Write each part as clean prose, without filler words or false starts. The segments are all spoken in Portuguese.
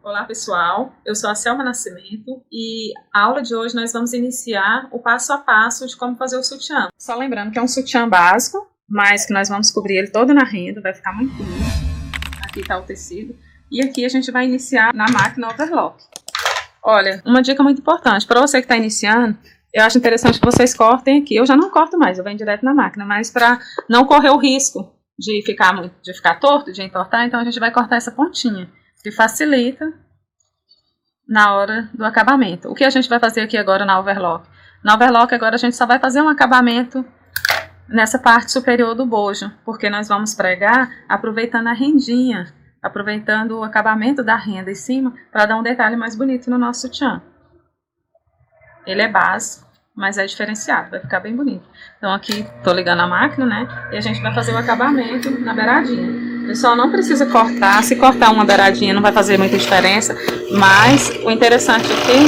Olá pessoal, eu sou a Selma Nascimento e a aula de hoje nós vamos iniciar o passo a passo de como fazer o sutiã. Só lembrando que é um sutiã básico, mas que nós vamos cobrir ele todo na renda, vai ficar muito bonito. Aqui está o tecido e aqui a gente vai iniciar na máquina overlock. Olha, uma dica muito importante, para você que está iniciando, eu acho interessante que vocês cortem aqui. Eu já não corto mais, eu venho direto na máquina, mas para não correr o risco de ficar torto, de entortar, então a gente vai cortar essa pontinha, que facilita na hora do acabamento. O que a gente vai fazer aqui agora na overlock? Na overlock agora a gente só vai fazer um acabamento nessa parte superior do bojo, porque nós vamos pregar aproveitando a rendinha, aproveitando o acabamento da renda em cima, para dar um detalhe mais bonito no nosso sutiã. Ele é básico, mas é diferenciado, vai ficar bem bonito. Então aqui tô ligando a máquina, né? E a gente vai fazer o acabamento na beiradinha. Pessoal, não precisa cortar, se cortar uma beiradinha não vai fazer muita diferença, mas o interessante aqui,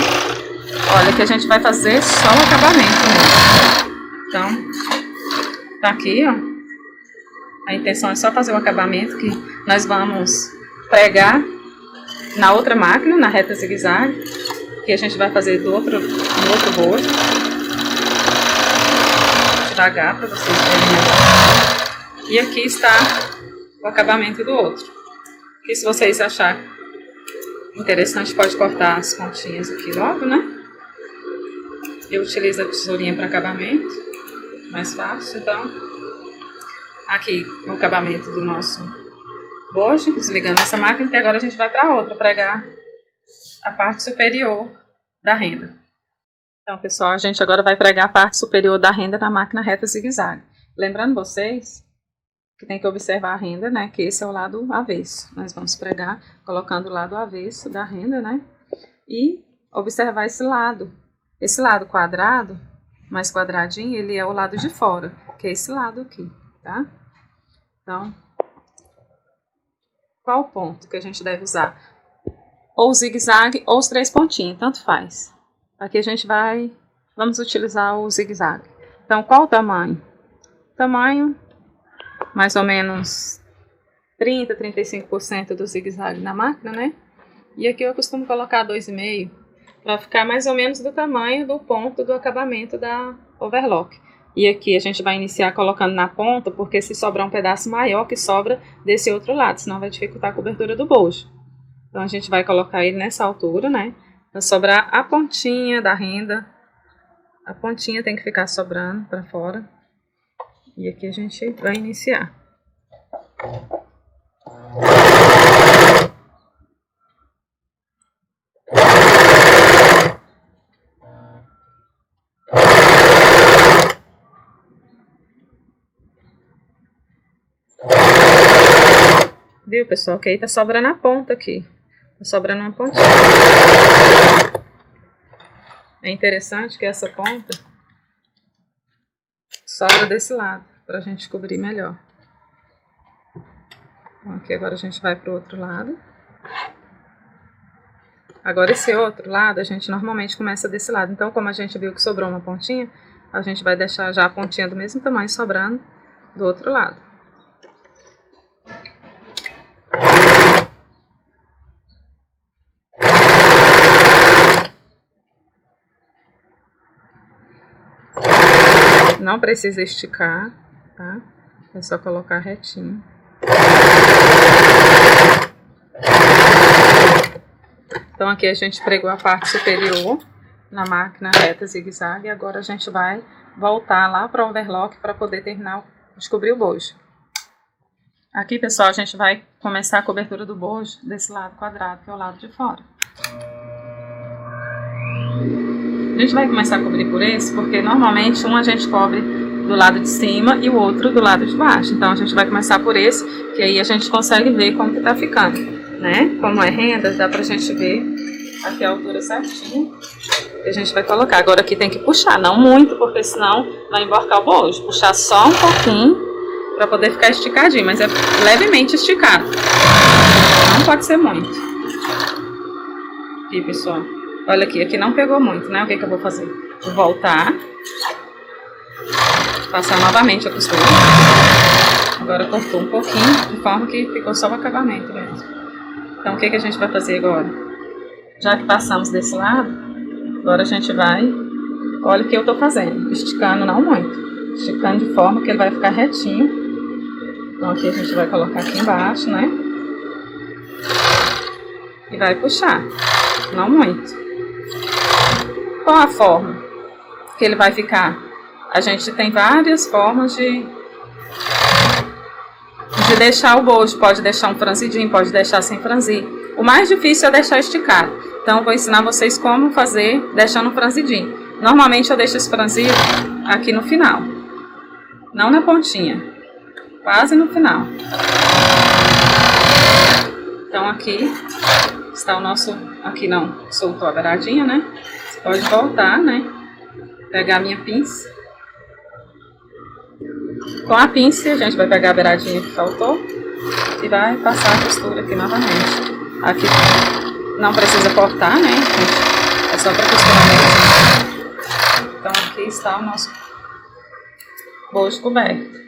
olha, que a gente vai fazer só o acabamento mesmo. Então, tá aqui, ó, a intenção é só fazer o acabamento que nós vamos pregar na outra máquina, na reta zigue-zague, que a gente vai fazer no outro bojo, devagar para vocês verem melhor. E aqui está o acabamento do outro. Que se vocês acharem interessante, pode cortar as pontinhas aqui logo, né? Eu utilizo a tesourinha para acabamento, mais fácil. Então, aqui o acabamento do nosso bojo, desligando essa máquina, e agora a gente vai para outra, pregar a parte superior da renda. Então, pessoal, a gente agora vai pregar a parte superior da renda na máquina reta zigue-zague. Lembrando vocês que tem que observar a renda, né? Que esse é o lado avesso. Nós vamos pregar colocando o lado avesso da renda, né? E observar esse lado. Esse lado quadrado, mais quadradinho, ele é o lado de fora, que é esse lado aqui, tá? Então, qual ponto que a gente deve usar? Ou o zigue-zague ou os 3 pontinhos, tanto faz. Aqui a gente vamos utilizar o zigue-zague. Então, qual o tamanho? Tamanho mais ou menos 30, 35% do zigue-zague na máquina, né? E aqui eu costumo colocar 2,5 para ficar mais ou menos do tamanho do ponto do acabamento da overlock. E aqui a gente vai iniciar colocando na ponta, porque se sobrar um pedaço maior que sobra desse outro lado, senão vai dificultar a cobertura do bojo. Então a gente vai colocar ele nessa altura, né? Vai sobrar a pontinha da renda. A pontinha tem que ficar sobrando para fora. E aqui a gente vai iniciar. Viu, pessoal? Que aí tá sobrando a ponta aqui. Tá sobrando uma pontinha. É interessante que essa ponta sobra desse lado, para a gente cobrir melhor. Então, aqui agora a gente vai para o outro lado. Agora esse outro lado a gente normalmente começa desse lado. Então, como a gente viu que sobrou uma pontinha, a gente vai deixar já a pontinha do mesmo tamanho sobrando do outro lado. Não precisa esticar, tá? É só colocar retinho. Então aqui a gente pregou a parte superior na máquina reta zigue-zague. E agora a gente vai voltar lá para o overlock para poder terminar de cobrir o bojo. Aqui, pessoal, a gente vai começar a cobertura do bojo desse lado quadrado, que é o lado de fora. A gente vai começar a cobrir por esse, porque normalmente um a gente cobre do lado de cima e o outro do lado de baixo. Então a gente vai começar por esse, que aí a gente consegue ver como que tá ficando, né? Como é renda, dá pra gente ver aqui a altura certinha que a gente vai colocar. Agora aqui tem que puxar, não muito, porque senão vai emborcar o bojo. Puxar só um pouquinho pra poder ficar esticadinho, mas é levemente esticado. Não pode ser muito. Aqui, pessoal. Olha aqui não pegou muito, né? O que eu vou fazer? Vou voltar. Passar novamente a costura. Agora cortou um pouquinho, de forma que ficou só o acabamento mesmo. Então, o que a gente vai fazer agora? Já que passamos desse lado, agora a gente vai, olha o que eu tô fazendo, esticando não muito, esticando de forma que ele vai ficar retinho. Então aqui a gente vai colocar aqui embaixo, né? E vai puxar, não muito. Qual a forma que ele vai ficar? A gente tem várias formas de deixar o bojo. Pode deixar um franzidinho, pode deixar sem franzir. O mais difícil é deixar esticado. Então eu vou ensinar vocês como fazer deixando um franzidinho. Normalmente eu deixo esse franzido aqui no final, não na pontinha, quase no final. Então aqui está o nosso, aqui não soltou a beiradinha, né? Você pode voltar, né? Pegar a minha pinça. Com a pinça a gente vai pegar a beiradinha que faltou e vai passar a costura aqui novamente. Aqui não precisa cortar, né? É só para costurar mesmo. Então aqui está o nosso bojo coberto.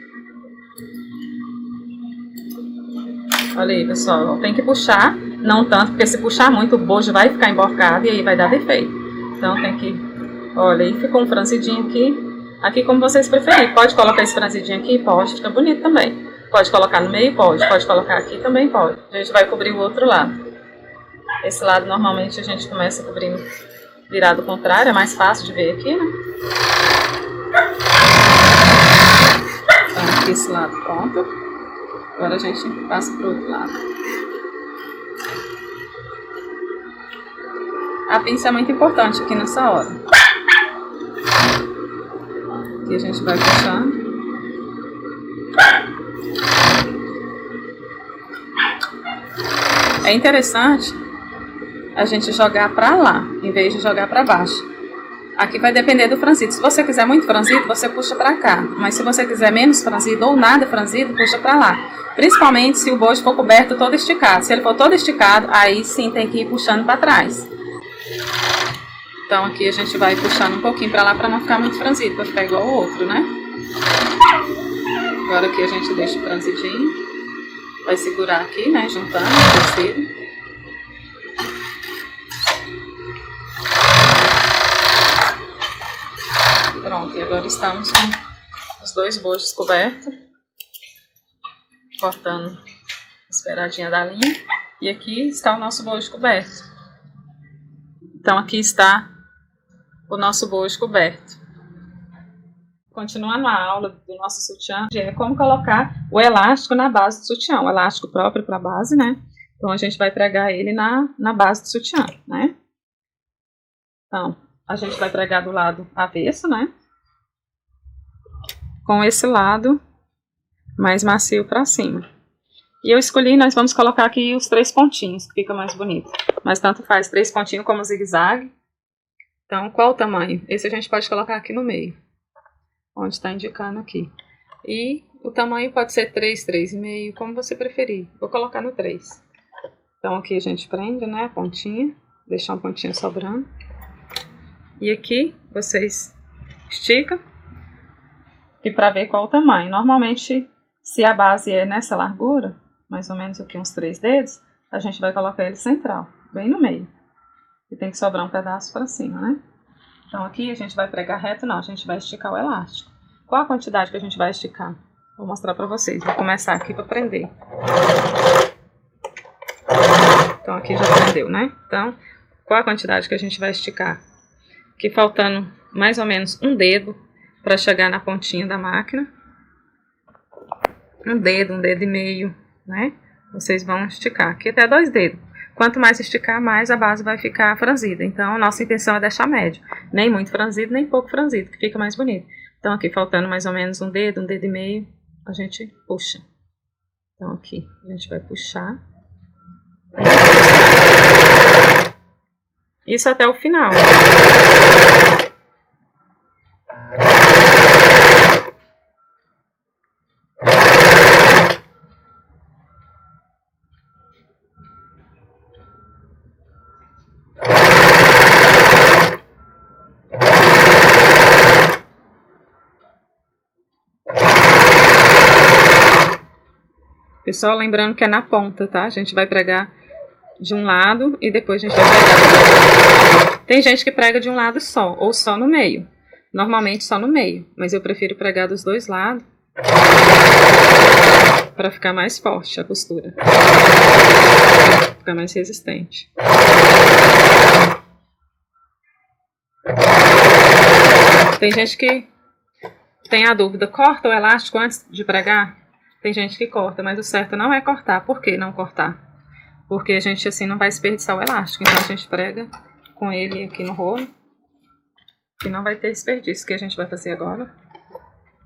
Olha aí, pessoal, tem que puxar, não tanto, porque se puxar muito o bojo vai ficar emborcado e aí vai dar defeito. Então tem que, olha aí, ficou um franzidinho aqui. Aqui como vocês preferirem, pode colocar esse franzidinho aqui, pode, fica bonito também. Pode colocar no meio, pode colocar aqui também, pode. A gente vai cobrir o outro lado. Esse lado normalmente a gente começa cobrindo virado ao contrário, é mais fácil de ver aqui, né? Então aqui esse lado pronto. Agora a gente passa para o outro lado. A pinça é muito importante aqui nessa hora. Aqui a gente vai puxando. É interessante a gente jogar para lá, em vez de jogar para baixo. Aqui vai depender do franzido. Se você quiser muito franzido, você puxa para cá. Mas se você quiser menos franzido ou nada franzido, puxa para lá. Principalmente se o bojo for coberto todo esticado. Se ele for todo esticado, aí sim tem que ir puxando para trás. Então aqui a gente vai puxando um pouquinho para lá para não ficar muito franzido, para ficar igual ao outro, né? Agora aqui a gente deixa o franzidinho. Vai segurar aqui, né? Juntando o tecido. Pronto, e agora estamos com os dois bojos cobertos. Cortando as beiradinhas da linha. E aqui está o nosso bojo coberto. Então aqui está o nosso bojo coberto. Continuando a aula do nosso sutiã, é como colocar o elástico na base do sutiã. O elástico próprio para a base, né? Então a gente vai pregar ele na base do sutiã, né? Então, a gente vai pregar do lado avesso, né? Com esse lado mais macio para cima. E eu escolhi, nós vamos colocar aqui os 3 pontinhos, que fica mais bonito. Mas tanto faz, 3 pontinhos como zigue-zague. Então, qual o tamanho? Esse a gente pode colocar aqui no meio, onde está indicando aqui. E o tamanho pode ser 3, 3,5, como você preferir. Vou colocar no 3. Então aqui a gente prende, né, a pontinha, deixar uma pontinha sobrando. E aqui vocês esticam. E para ver qual o tamanho. Normalmente, se a base é nessa largura, mais ou menos aqui uns 3 dedos, a gente vai colocar ele central, bem no meio. E tem que sobrar um pedaço para cima, né? Então aqui a gente vai pregar reto, não, a gente vai esticar o elástico. Qual a quantidade que a gente vai esticar? Vou mostrar para vocês, vou começar aqui para prender. Então aqui já prendeu, né? Então, qual a quantidade que a gente vai esticar? Aqui faltando mais ou menos um dedo para chegar na pontinha da máquina. Um dedo e meio, né? Vocês vão esticar aqui até 2 dedos. Quanto mais esticar, mais a base vai ficar franzida. Então, a nossa intenção é deixar médio. Nem muito franzido, nem pouco franzido, que fica mais bonito. Então, aqui faltando mais ou menos um dedo e meio, a gente puxa. Então, aqui a gente vai puxar. Isso até o final. Pessoal, lembrando que é na ponta, tá? A gente vai pregar de um lado e depois a gente vai pregar. Tem gente que prega de um lado só, ou só no meio. Normalmente só no meio, mas eu prefiro pregar dos dois lados para ficar mais forte a costura, ficar mais resistente. Tem gente que tem a dúvida, corta o elástico antes de pregar? Tem gente que corta, mas o certo não é cortar. Por que não cortar? Porque a gente assim não vai desperdiçar o elástico, então a gente prega com ele aqui no rolo e não vai ter desperdício. O que a gente vai fazer agora?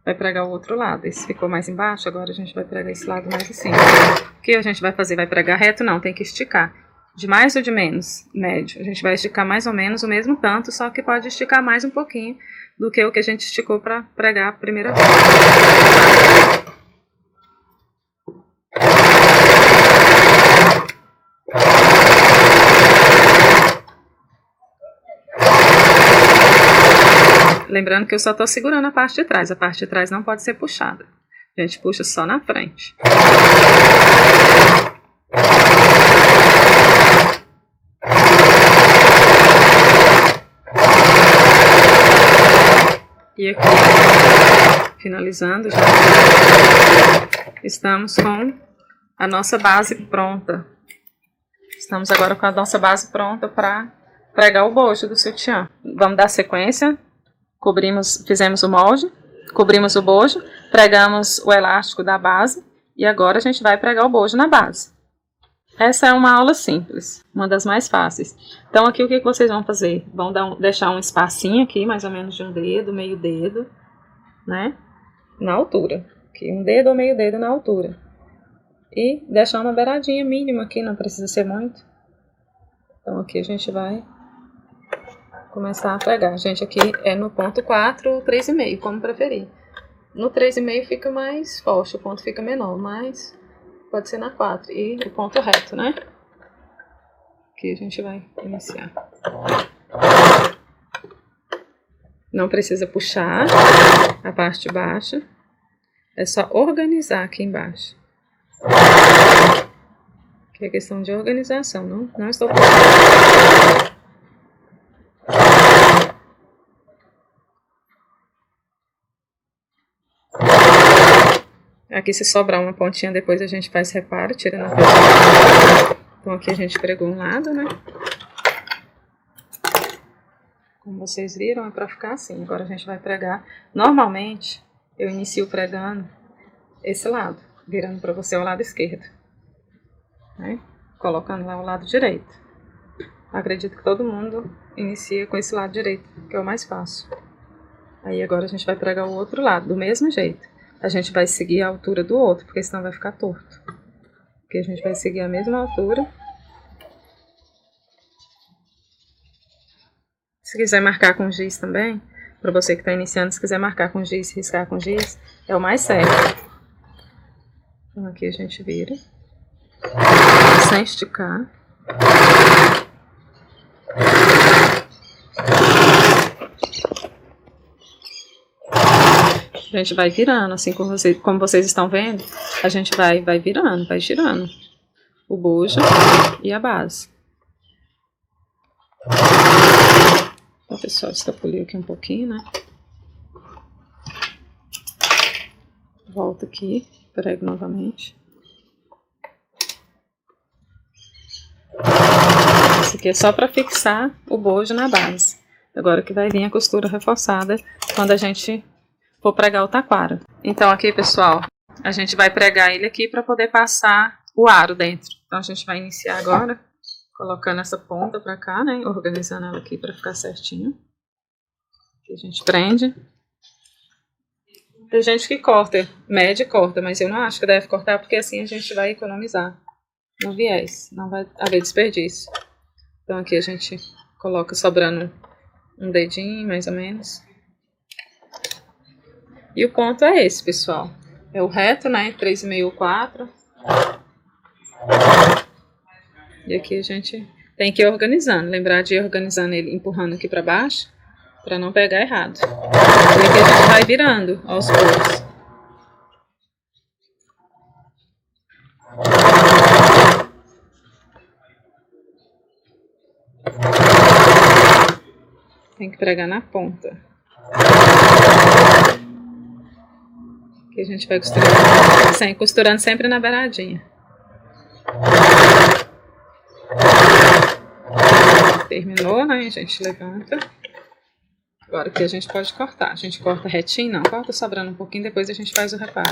Vai pregar o outro lado. Esse ficou mais embaixo, agora a gente vai pregar esse lado mais assim. O que a gente vai fazer? Vai pregar reto? Não, tem que esticar. De mais ou de menos? Médio. A gente vai esticar mais ou menos o mesmo tanto, só que pode esticar mais um pouquinho do que o que a gente esticou para pregar a primeira vez. Lembrando que eu só estou segurando a parte de trás não pode ser puxada. A gente puxa só na frente. E aqui, finalizando já, estamos com a nossa base pronta. Estamos agora com a nossa base pronta para pregar o bojo do sutiã. Vamos dar sequência. Fizemos o molde, cobrimos o bojo, pregamos o elástico da base e agora a gente vai pregar o bojo na base. Essa é uma aula simples, uma das mais fáceis. Então aqui o que vocês vão fazer? Vão deixar um espacinho aqui, mais ou menos de um dedo, meio dedo, né? Na altura. Aqui, um dedo ou meio dedo na altura. E deixar uma beiradinha mínima aqui, não precisa ser muito. Então aqui a gente vai começar a pregar. Gente, aqui é no ponto 4 ou 3,5, como preferir. No 3,5 fica mais forte, o ponto fica menor, mas pode ser na 4. E o ponto reto, né? Aqui a gente vai iniciar. Não precisa puxar a parte baixa. É só organizar aqui embaixo. Que é questão de organização, não estou puxando. Aqui se sobrar uma pontinha depois a gente faz reparo, tira na pontinha. Então aqui a gente pregou um lado, né? Como vocês viram, é pra ficar assim. Agora a gente vai pregar. Normalmente eu inicio pregando esse lado, virando pra você o lado esquerdo, né? Colocando lá o lado direito. Acredito que todo mundo inicia com esse lado direito, que é o mais fácil. Aí agora a gente vai pregar o outro lado, do mesmo jeito. A gente vai seguir a altura do outro, porque senão vai ficar torto. Aqui a gente vai seguir a mesma altura. Se quiser marcar com giz também, para você que está iniciando, se quiser marcar com giz, riscar com giz, é o mais certo. Então aqui a gente vira, sem esticar. A gente vai virando, assim como vocês estão vendo, a gente vai virando, vai girando o bojo e a base. Então, pessoal, escapuliu aqui um pouquinho, né? Volto aqui, prego novamente. Isso aqui é só para fixar o bojo na base. Agora que vai vir a costura reforçada quando a gente for pregar o taquara. Então aqui, pessoal, a gente vai pregar ele aqui para poder passar o aro dentro. Então a gente vai iniciar agora colocando essa ponta para cá, né? Organizando ela aqui para ficar certinho. Aqui a gente prende. Tem gente que corta, mede e corta, mas eu não acho que deve cortar porque assim a gente vai economizar no viés, não vai haver desperdício. Então aqui a gente coloca sobrando um dedinho, mais ou menos. E o ponto é esse, pessoal. É o reto, né? 3,5 ou 4. E aqui a gente tem que ir organizando. Lembrar de ir organizando ele, empurrando aqui pra baixo, pra não pegar errado. E aqui a gente vai virando aos poucos. Tem que pregar na ponta. Aqui a gente vai costurando sempre na beiradinha. Terminou, né? A gente levanta. Agora aqui a gente pode cortar. A gente corta retinho, não. Corta sobrando um pouquinho, depois a gente faz o reparo.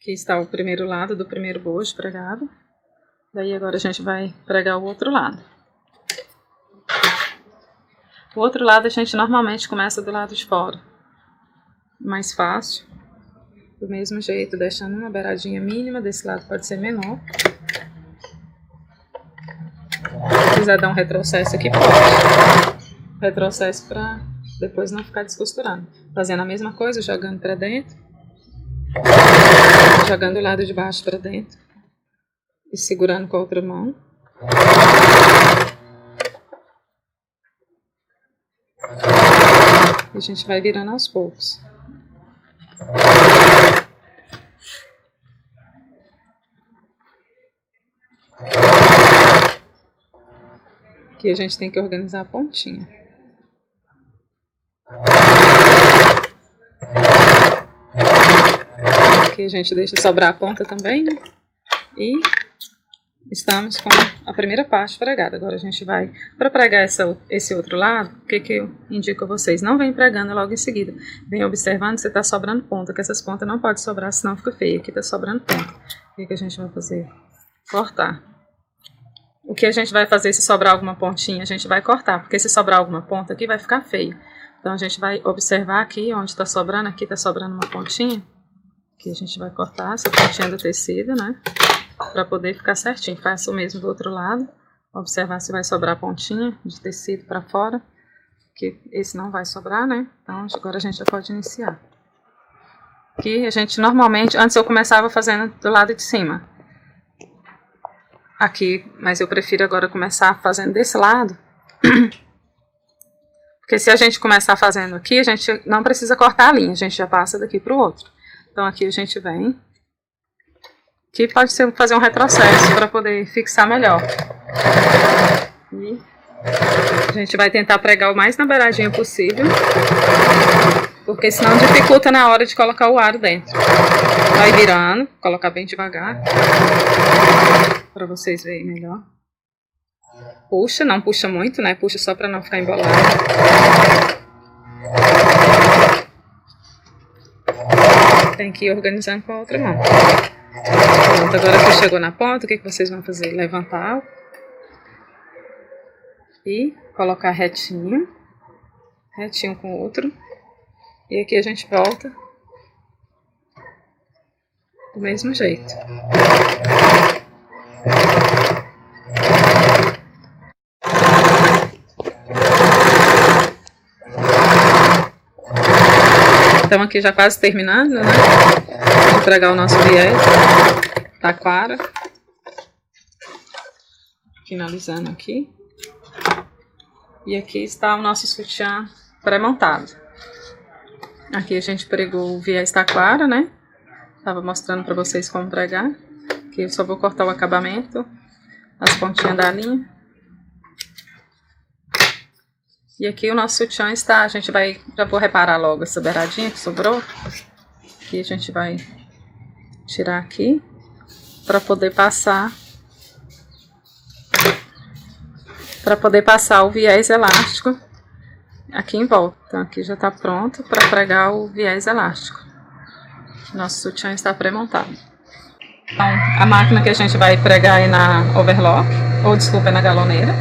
Aqui está o primeiro lado do primeiro bojo pregado. Daí agora a gente vai pregar o outro lado. O outro lado a gente normalmente começa do lado de fora. Mais fácil. Do mesmo jeito, deixando uma beiradinha mínima. Desse lado pode ser menor. Se quiser dar um retrocesso aqui, pode. Retrocesso para depois não ficar descosturando. Fazendo a mesma coisa, jogando para dentro. Jogando o lado de baixo para dentro. E segurando com a outra mão. E a gente vai virando aos poucos. Aqui a gente tem que organizar a pontinha. Aqui a gente deixa sobrar a ponta também, né? E estamos com a primeira parte pregada. Agora a gente vai, para pregar esse outro lado, o que eu indico a vocês? Não vem pregando logo em seguida. Vem observando se está sobrando ponta, que essas pontas não podem sobrar, senão fica feio. Aqui está sobrando ponta. O que a gente vai fazer? Cortar. O que a gente vai fazer se sobrar alguma pontinha, a gente vai cortar, porque se sobrar alguma ponta aqui vai ficar feio. Então a gente vai observar aqui onde está sobrando, aqui está sobrando uma pontinha. Aqui a gente vai cortar essa pontinha do tecido, né? Para poder ficar certinho. Faça o mesmo do outro lado. Observar se vai sobrar pontinha de tecido para fora. Que esse não vai sobrar, né? Então agora a gente já pode iniciar. Aqui a gente normalmente, antes eu começava fazendo do lado de cima. Aqui, mas eu prefiro agora começar fazendo desse lado. Porque se a gente começar fazendo aqui, a gente não precisa cortar a linha. A gente já passa daqui para o outro. Então aqui a gente vem. Aqui pode ser fazer um retrocesso para poder fixar melhor. E a gente vai tentar pregar o mais na beiradinha possível. Porque senão dificulta na hora de colocar o aro dentro. Vai virando, colocar bem devagar. Para vocês verem melhor. Puxa, não puxa muito, né? Puxa só para não ficar embolado. Tem que ir organizando com a outra mão. Pronto, agora que chegou na ponta, o que vocês vão fazer? Levantar e colocar retinho. Retinho com o outro. E aqui a gente volta do mesmo jeito. Estamos aqui já quase terminando, né? Vou pregar o nosso viés. Taquara. Finalizando aqui. E aqui está o nosso sutiã pré-montado. Aqui a gente pregou o viés taquara, né? Estava mostrando para vocês como pregar. Aqui eu só vou cortar o acabamento, as pontinhas da linha. E aqui o nosso sutiã está, a gente vai, já vou reparar logo essa beiradinha que sobrou. Aqui a gente vai tirar aqui, para poder passar o viés elástico aqui em volta. Então aqui já está pronto para pregar o viés elástico. Nosso sutiã está pré-montado. Então a máquina que a gente vai pregar é na overlock, ou desculpa, é na galoneira.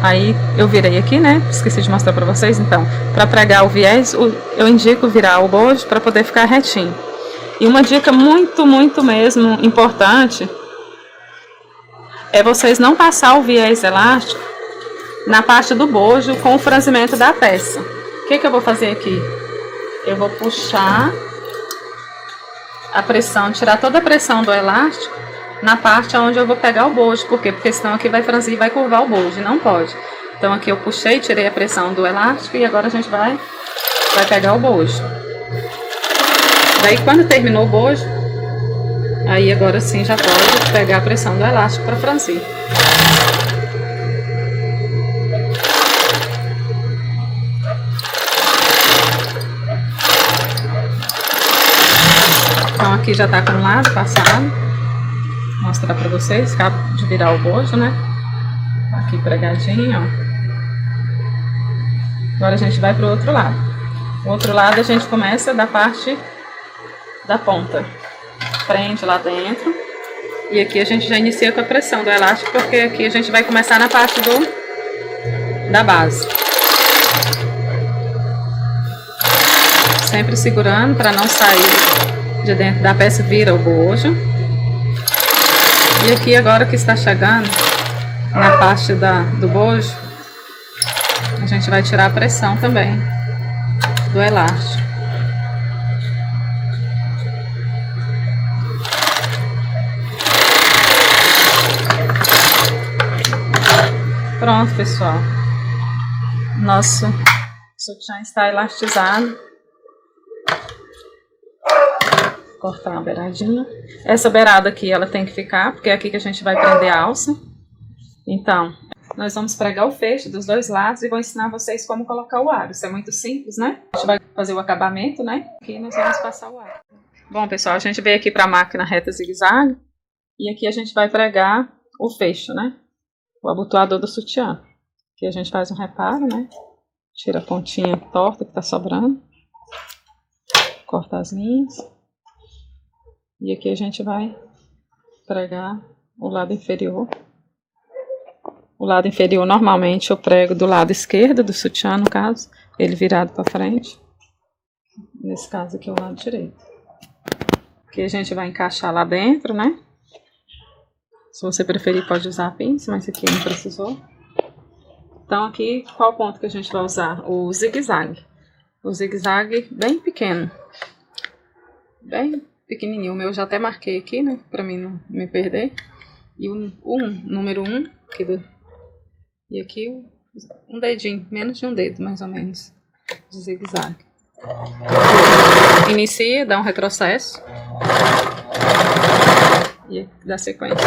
Aí eu virei aqui, né? Esqueci de mostrar pra vocês. Então, para pregar o viés, eu indico virar o bojo para poder ficar retinho. E uma dica muito, muito mesmo importante é vocês não passar o viés elástico na parte do bojo com o franzimento da peça. O que eu vou fazer aqui? Eu vou puxar a pressão, tirar toda a pressão do elástico na parte onde eu vou pegar o bojo. Por quê? Porque senão aqui vai franzir e vai curvar o bojo, não pode. Então aqui eu puxei, tirei a pressão do elástico e agora a gente vai pegar o bojo. Daí quando terminou o bojo, aí agora sim já pode pegar a pressão do elástico para franzir. Então aqui já tá com um lado passado. Vou mostrar pra vocês, acabo de virar o bojo, né? Tá aqui pregadinho, ó. Agora a gente vai pro outro lado. O outro lado a gente começa da parte da ponta. Prende lá dentro. E aqui a gente já inicia com a pressão do elástico, porque aqui a gente vai começar na parte da base. Sempre segurando para não sair de dentro da peça, vira o bojo. E aqui agora que está chegando na parte do bojo, a gente vai tirar a pressão também do elástico. Pronto, pessoal. Nosso sutiã está elastizado. Vou cortar uma beiradinha. Essa beirada aqui, ela tem que ficar, porque é aqui que a gente vai prender a alça. Então, nós vamos pregar o fecho dos dois lados e vou ensinar vocês como colocar o aro. Isso é muito simples, né? A gente vai fazer o acabamento, né? Aqui nós vamos passar o aro. Bom, pessoal, a gente veio aqui para a máquina reta zigue-zague. E aqui a gente vai pregar o fecho, né? O abotoador do sutiã. Aqui a gente faz um reparo, né? Tira a pontinha torta que tá sobrando. Corta as linhas. E aqui a gente vai pregar o lado inferior. O lado inferior, normalmente, eu prego do lado esquerdo do sutiã, no caso. Ele virado para frente. Nesse caso aqui, o lado direito. Aqui a gente vai encaixar lá dentro, né? Se você preferir, pode usar pinça, mas aqui não precisou. Então, aqui, qual ponto que a gente vai usar? O zigue-zague. O zigue-zague bem pequeno. Bem pequenininho. O meu já até marquei aqui, né? Pra mim não me perder. E o número 1, aqui e aqui um dedinho, menos de um dedo, mais ou menos, de zigue-zague. Inicia, dá um retrocesso. E dá sequência.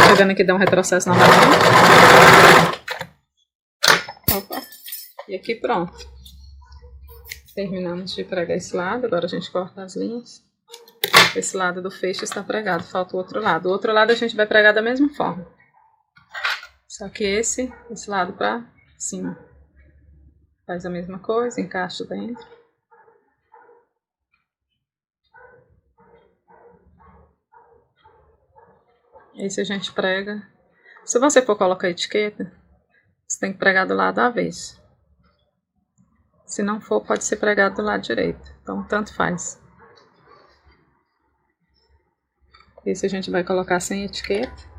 Chegando aqui, dá um retrocesso novamente. Opa. E aqui pronto. Terminamos de pregar esse lado, agora a gente corta as linhas. Esse lado do fecho está pregado, falta o outro lado. O outro lado a gente vai pregar da mesma forma. Só que esse lado para cima. Faz a mesma coisa, encaixa dentro. Esse a gente prega. Se você for colocar etiqueta, você tem que pregar do lado avesso. Se não for, pode ser pregado do lado direito. Então, tanto faz. Esse a gente vai colocar sem etiqueta.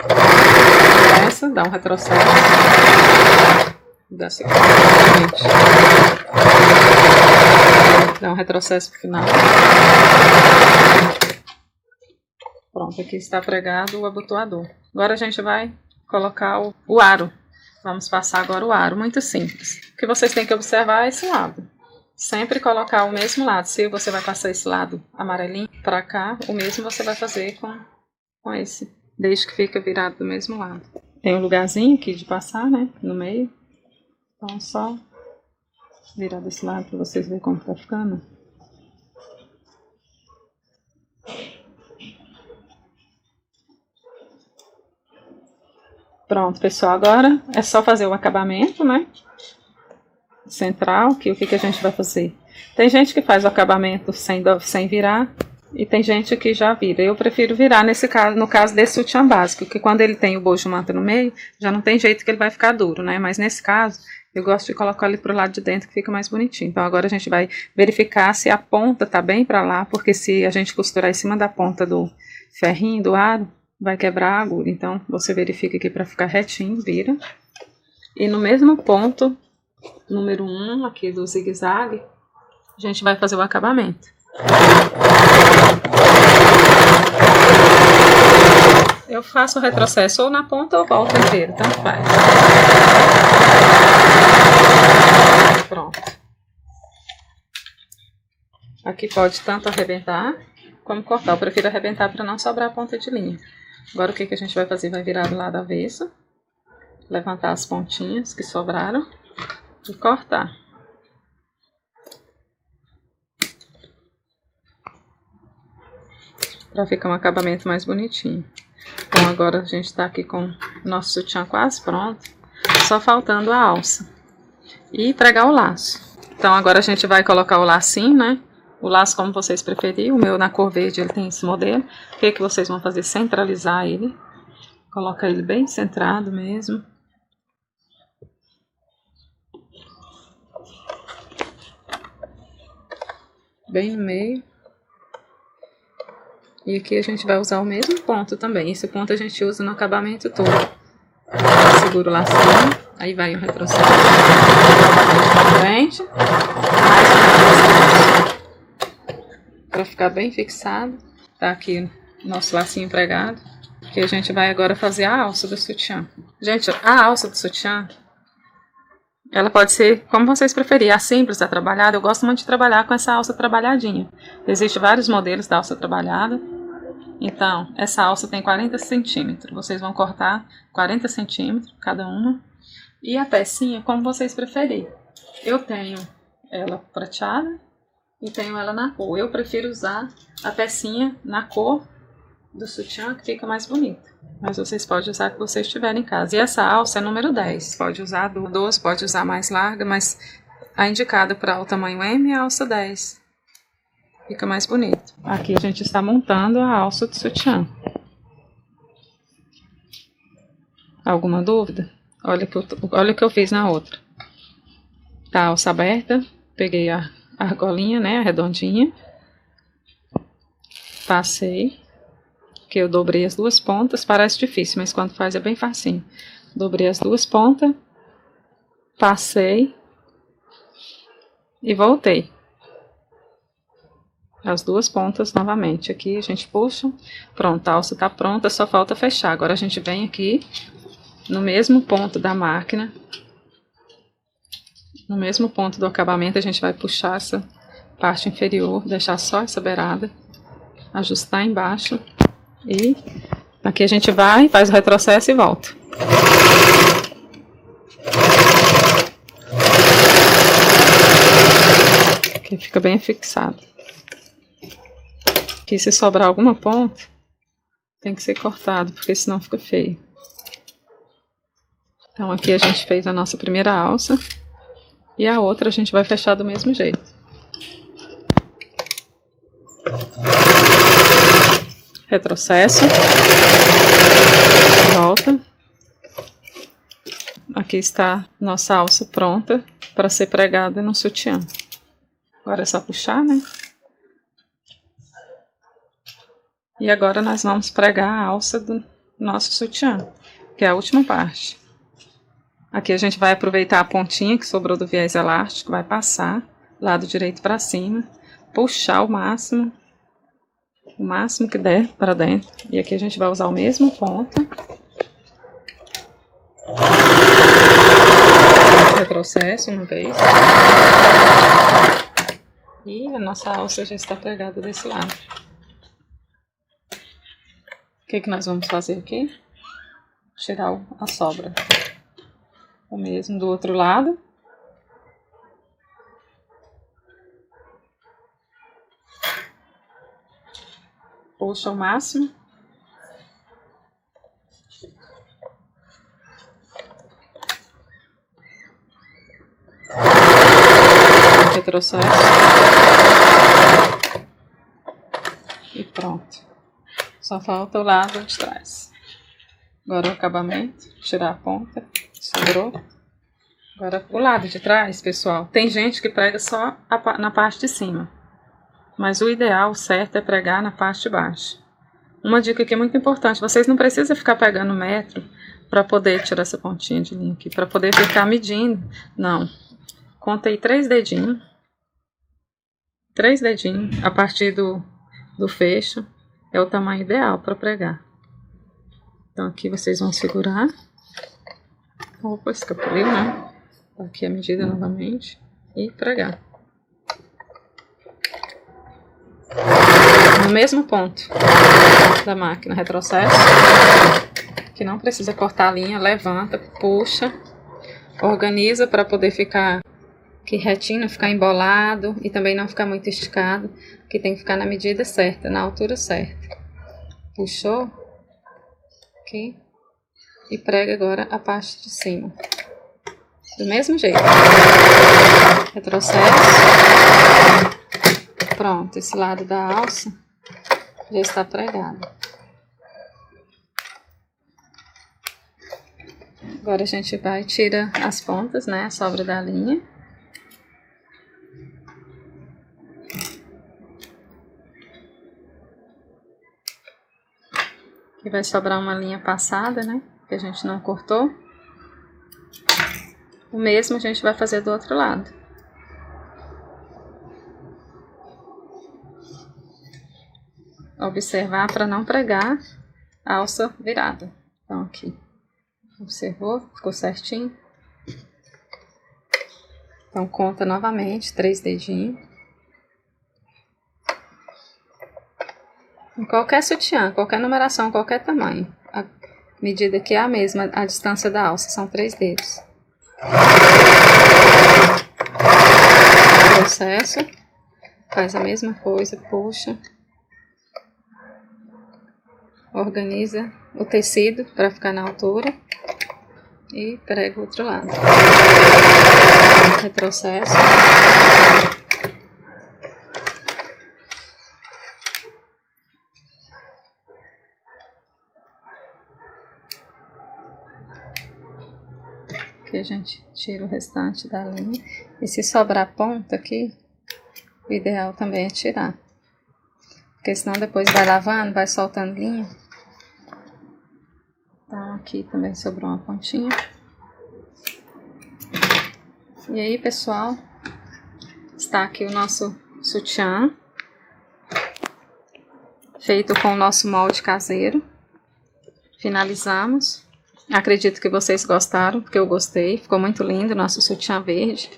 Começa, dá um retrocesso. Dá sequência. Dá um retrocesso pro final. Pronto, aqui está pregado o abotoador. Agora a gente vai colocar o aro. Vamos passar agora o aro, muito simples. O que vocês têm que observar é esse lado. Sempre colocar o mesmo lado. Se você vai passar esse lado amarelinho para cá, o mesmo você vai fazer com esse. Desde que fica virado do mesmo lado. Tem um lugarzinho aqui de passar, né? No meio. Então só virar desse lado para vocês verem como tá ficando. Pronto, pessoal, agora é só fazer o acabamento, né? Central, que o que a gente vai fazer? Tem gente que faz o acabamento sem virar e tem gente que já vira. Eu prefiro virar nesse caso, no caso desse sutiã básico, que quando ele tem o bojo manta no meio, já não tem jeito que ele vai ficar duro, né? Mas nesse caso, eu gosto de colocar ele pro lado de dentro que fica mais bonitinho. Então agora a gente vai verificar se a ponta tá bem para lá, porque se a gente costurar em cima da ponta do ferrinho, do aro, vai quebrar a agulha. Então você verifica aqui para ficar retinho, vira. E no mesmo ponto, número 1 aqui do zigue-zague, a gente vai fazer o acabamento. Eu faço o retrocesso ou na ponta ou volta inteira, tanto faz. Pronto. Aqui pode tanto arrebentar como cortar. Eu prefiro arrebentar para não sobrar a ponta de linha. Agora o que a gente vai fazer? Vai virar do lado avesso, levantar as pontinhas que sobraram e cortar. Para ficar um acabamento mais bonitinho. Então agora a gente está aqui com o nosso sutiã quase pronto, só faltando a alça e pregar o laço. Então agora a gente vai colocar o lacinho, né? O laço como vocês preferirem. O meu na cor verde ele tem esse modelo. O que vocês vão fazer? Centralizar ele. Coloca ele bem centrado mesmo. Bem no meio. E aqui a gente vai usar o mesmo ponto também. Esse ponto a gente usa no acabamento todo. Segura o lacinho. Aí vai o retrocesso. Pra frente. Mais um retrocesso. Pra ficar bem fixado. Tá aqui o nosso lacinho pregado. Que a gente vai agora fazer a alça do sutiã. Gente, a alça do sutiã, ela pode ser como vocês preferirem. A simples, a trabalhada, eu gosto muito de trabalhar com essa alça trabalhadinha. Existem vários modelos da alça trabalhada. Então, essa alça tem 40 centímetros. Vocês vão cortar 40 centímetros cada uma. E a pecinha, como vocês preferirem. Eu tenho ela prateada e tenho ela na cor. Eu prefiro usar a pecinha na cor do sutiã, que fica mais bonito. Mas vocês podem usar o que vocês tiverem em casa. E essa alça é número 10. Pode usar a 12, pode usar mais larga, mas a indicada para o tamanho M é a alça 10. Fica mais bonito. Aqui a gente está montando a alça do sutiã. Alguma dúvida? Olha o que eu fiz na outra. Tá a alça aberta. Peguei a argolinha, né, a redondinha. Passei. Que eu dobrei as duas pontas. Parece difícil, mas quando faz é bem facinho. Dobrei as duas pontas. Passei. E voltei. As duas pontas novamente. Aqui a gente puxa. Pronto, a alça tá pronta, só falta fechar. Agora a gente vem aqui no mesmo ponto da máquina. No mesmo ponto do acabamento a gente vai puxar essa parte inferior, deixar só essa beirada. Ajustar embaixo. E aqui a gente vai, faz o retrocesso e volta. Aqui fica bem fixado. Aqui se sobrar alguma ponta, tem que ser cortado, porque senão fica feio. Então aqui a gente fez a nossa primeira alça. E a outra a gente vai fechar do mesmo jeito. Retrocesso. Volta. Aqui está nossa alça pronta para ser pregada no sutiã. Agora é só puxar, né? E agora nós vamos pregar a alça do nosso sutiã, que é a última parte. Aqui a gente vai aproveitar a pontinha que sobrou do viés elástico, vai passar lado direito para cima, puxar o máximo que der para dentro. E aqui a gente vai usar o mesmo ponto. Retrocesso uma vez. E a nossa alça já está pregada desse lado. O que nós vamos fazer aqui? Tirar a sobra. O mesmo do outro lado. Puxa ao máximo. Retrocesso. E pronto. Só falta o lado de trás. Agora o acabamento, tirar a ponta, sobrou. Agora o lado de trás, pessoal, tem gente que prega só na parte de cima. Mas o ideal, certo, é pregar na parte de baixo. Uma dica que é muito importante, vocês não precisam ficar pegando metro para poder tirar essa pontinha de linha aqui, para poder ficar medindo. Não. Contei 3 dedinhos. 3 dedinhos a partir do fecho. É o tamanho ideal para pregar. Então aqui vocês vão segurar. Opa, escapuliu, né? Aqui a medida novamente. E pregar. no mesmo ponto da máquina, retrocesso, que não precisa cortar a linha, levanta, puxa, organiza para poder ficar aqui retinho, não ficar embolado e também não ficar muito esticado, que tem que ficar na medida certa, na altura certa. Puxou aqui e prega agora a parte de cima. Do mesmo jeito. Retrocesso. Pronto, esse lado da alça já está pregado. Agora a gente vai tirar as pontas, né, a sobra da linha. Aqui vai sobrar uma linha passada, né, que a gente não cortou. O mesmo a gente vai fazer do outro lado. Observar para não pregar a alça virada. Então aqui, observou? Ficou certinho? Então conta novamente, 3 dedinhos. Em qualquer sutiã, qualquer numeração, qualquer tamanho. A medida aqui é a mesma, a distância da alça, são 3 dedos. Processo, faz a mesma coisa, puxa, organiza o tecido para ficar na altura e prega o outro lado. Retrocesso. Aqui a gente tira o restante da linha. E se sobrar ponta aqui, o ideal também é tirar. Porque senão depois vai lavando, vai soltando linha. Então aqui também sobrou uma pontinha. E aí, pessoal, está aqui o nosso sutiã. Feito com o nosso molde caseiro. Finalizamos. Acredito que vocês gostaram, porque eu gostei. Ficou muito lindo o nosso sutiã verde.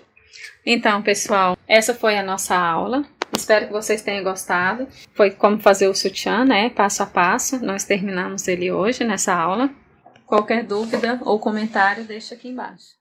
Então, pessoal, essa foi a nossa aula. Espero que vocês tenham gostado. Foi como fazer o sutiã, né? Passo a passo. Nós terminamos ele hoje nessa aula. Qualquer dúvida ou comentário, deixa aqui embaixo.